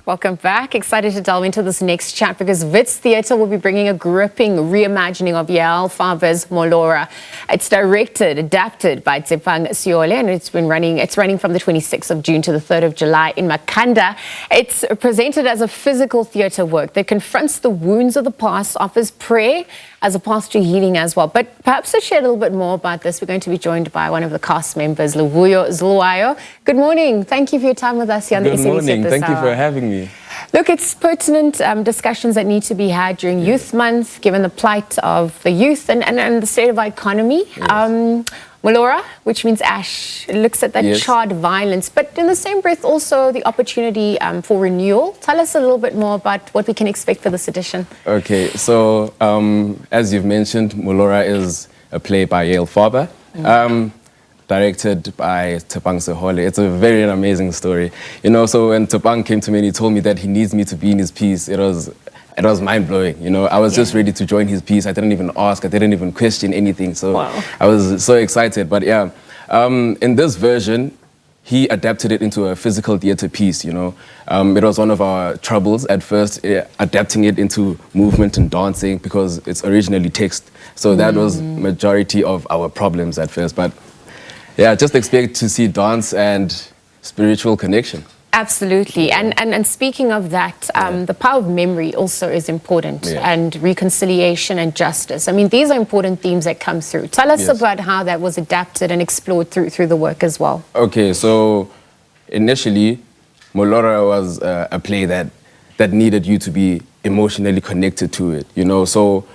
Welcome back. Excited to delve into this next chat because Wits Theatre will be bringing a gripping reimagining of Yaël Farber's MOLORA. It's directed, adapted by Tshepang Sehole, and it's running from the 26th of June to the 3rd of July in Makhanda. It's presented as a physical theatre work that confronts the wounds of the past, offers prayer as a path to healing as well. But perhaps to share a little bit more about this, we're going to be joined by one of the cast members, Luvuyo Zulwayo. Good morning. Thank you for your time with us here on the SABC. Good morning. Thank you for having me. Look, it's pertinent discussions that need to be had during Youth Month, given the plight of the youth and the state of our economy. Yes. MOLORA, which means ash, it looks at that charred violence, but in the same breath also the opportunity for renewal. Tell us a little bit more about what we can expect for this edition. Okay, so as you've mentioned, MOLORA is a play by Yaël Farber, directed by Tshepang Sehole. It's a very amazing story. You know, so when Tshepang came to me and he told me that he needs me to be in his piece, it was mind-blowing. You know, I was just ready to join his piece. I didn't even ask. I didn't even question anything. So I was so excited. But yeah, in this version, he adapted it into a physical theatre piece, you know. It was one of our troubles at first, adapting it into movement and dancing because it's originally text. So that was majority of our problems at first. But yeah, just expect to see dance and spiritual connection. Absolutely. And speaking of that, the power of memory also is important, and reconciliation and justice. I mean, these are important themes that come through. Tell us about how that was adapted and explored through the work as well. Okay, so initially, MOLORA was a play that needed you to be emotionally connected to it, you know, so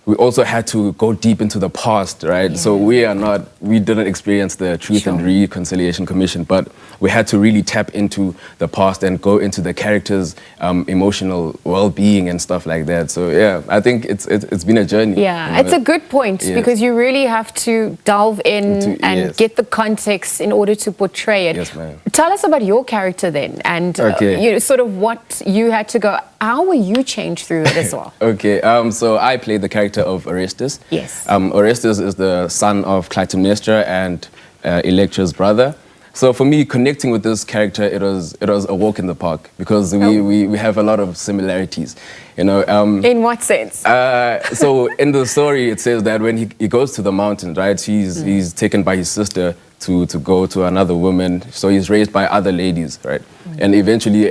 we also had to go deep into the past, right? Yeah. So we didn't experience the Truth and Reconciliation Commission, but we had to really tap into the past and go into the characters' emotional well-being and stuff like that. So yeah, I think it's been a journey. Yeah, you know? It's a good point because you really have to delve in and get the context in order to portray it. Yes, ma'am. Tell us about your character then, and you know, sort of what you had to go. How were you changed through it as well? Okay, so I played the character of Orest. Yes. Orest is the son of Clytemnestra and Electra's brother. So for me, connecting with this character, it was a walk in the park because we have a lot of similarities, you know. In what sense? So in the story, it says that when he goes to the mountain, right, he's taken by his sister to go to another woman. So he's raised by other ladies, right? And eventually,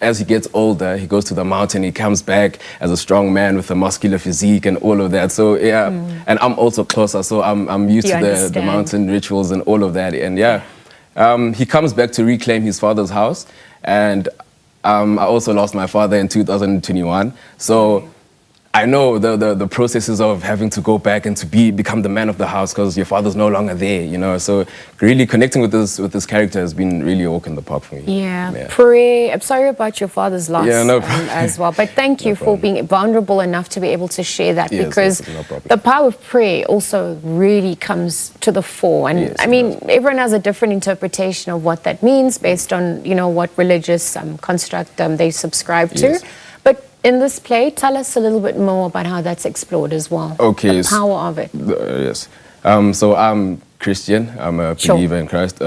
as he gets older, he goes to the mountain, he comes back as a strong man with a muscular physique and all of that. So yeah, and I'm also closer, so I'm used to the mountain rituals and all of that. And yeah, he comes back to reclaim his father's house. And I also lost my father in 2021. So I know the processes of having to go back and to become the man of the house because your father's no longer there, you know. So really connecting with this character has been really a walk in the park for me. Yeah. Prayer. I'm sorry about your father's loss as well, but thank you for being vulnerable enough to be able to share that because the power of prayer also really comes to the fore. And I mean, everyone has a different interpretation of what that means based on, you know, what religious construct they subscribe to. But in this play, tell us a little bit more about how that's explored as well. Okay. The power of it. Yes. So I'm Christian. I'm a believer in Christ.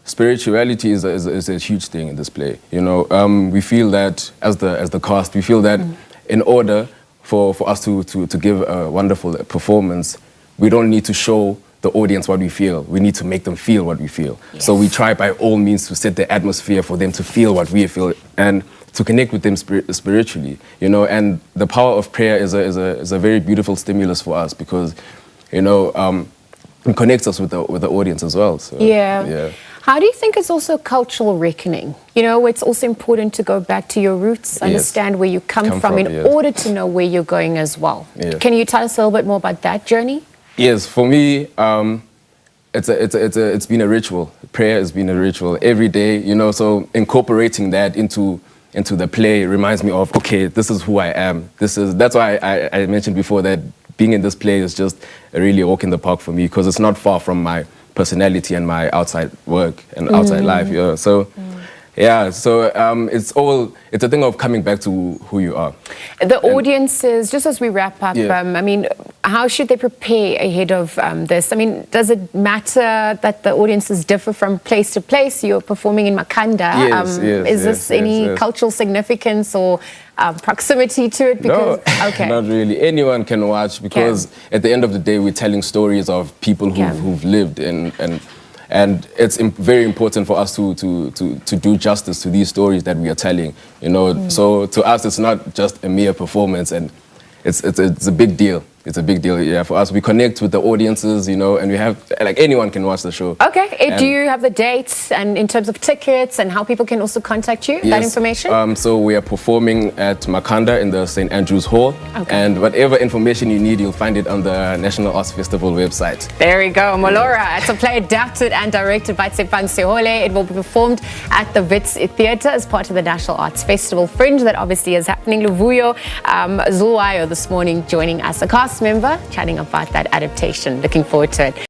Spirituality is a huge thing in this play. You know, we feel that as the cast, we feel that in order for us to give a wonderful performance, we don't need to show the audience what we feel. We need to make them feel what we feel. So we try by all means to set the atmosphere for them to feel what we feel and to connect with them spiritually, you know. And the power of prayer is a very beautiful stimulus for us because, you know, it connects us with the audience as well. So, yeah. How do you think it's also cultural reckoning? You know, it's also important to go back to your roots, understand where you come from in order to know where you're going as well. Can you tell us a little bit more about that journey? Yes, for me, it's been a ritual. Prayer has been a ritual every day, you know. So incorporating that into the play reminds me of, okay, this is who I am. That's why I mentioned before that being in this play is just really a walk in the park for me because it's not far from my personality and my outside work and outside life. Yeah. So Yeah, so it's a thing of coming back to who you are. The audiences, just as we wrap up, Yeah. I mean, how should they prepare ahead of this? I mean, does it matter that the audiences differ from place to place? You're performing in Makhanda. Yes, is this any cultural significance or proximity to it? Because, no, okay. Not really. Anyone can watch because at the end of the day, we're telling stories of people who've lived and it's very important for us to do justice to these stories that we are telling, you know. So to us, it's not just a mere performance, and it's a big deal. It's a big deal, yeah, for us. We connect with the audiences, you know, and we have, like, anyone can watch the show. Okay. Do you have the dates and in terms of tickets and how people can also contact you, that information? So we are performing at Makhanda in the St. Andrew's Hall. Okay. And whatever information you need, you'll find it on the National Arts Festival website. There we go. MOLORA. It's a play adapted and directed by Tshepang Sehole. It will be performed at the Wits Theatre as part of the National Arts Festival Fringe that obviously is happening. Luvuyo Zulwayo this morning joining us, a cast member, chatting about that adaptation. Looking forward to it.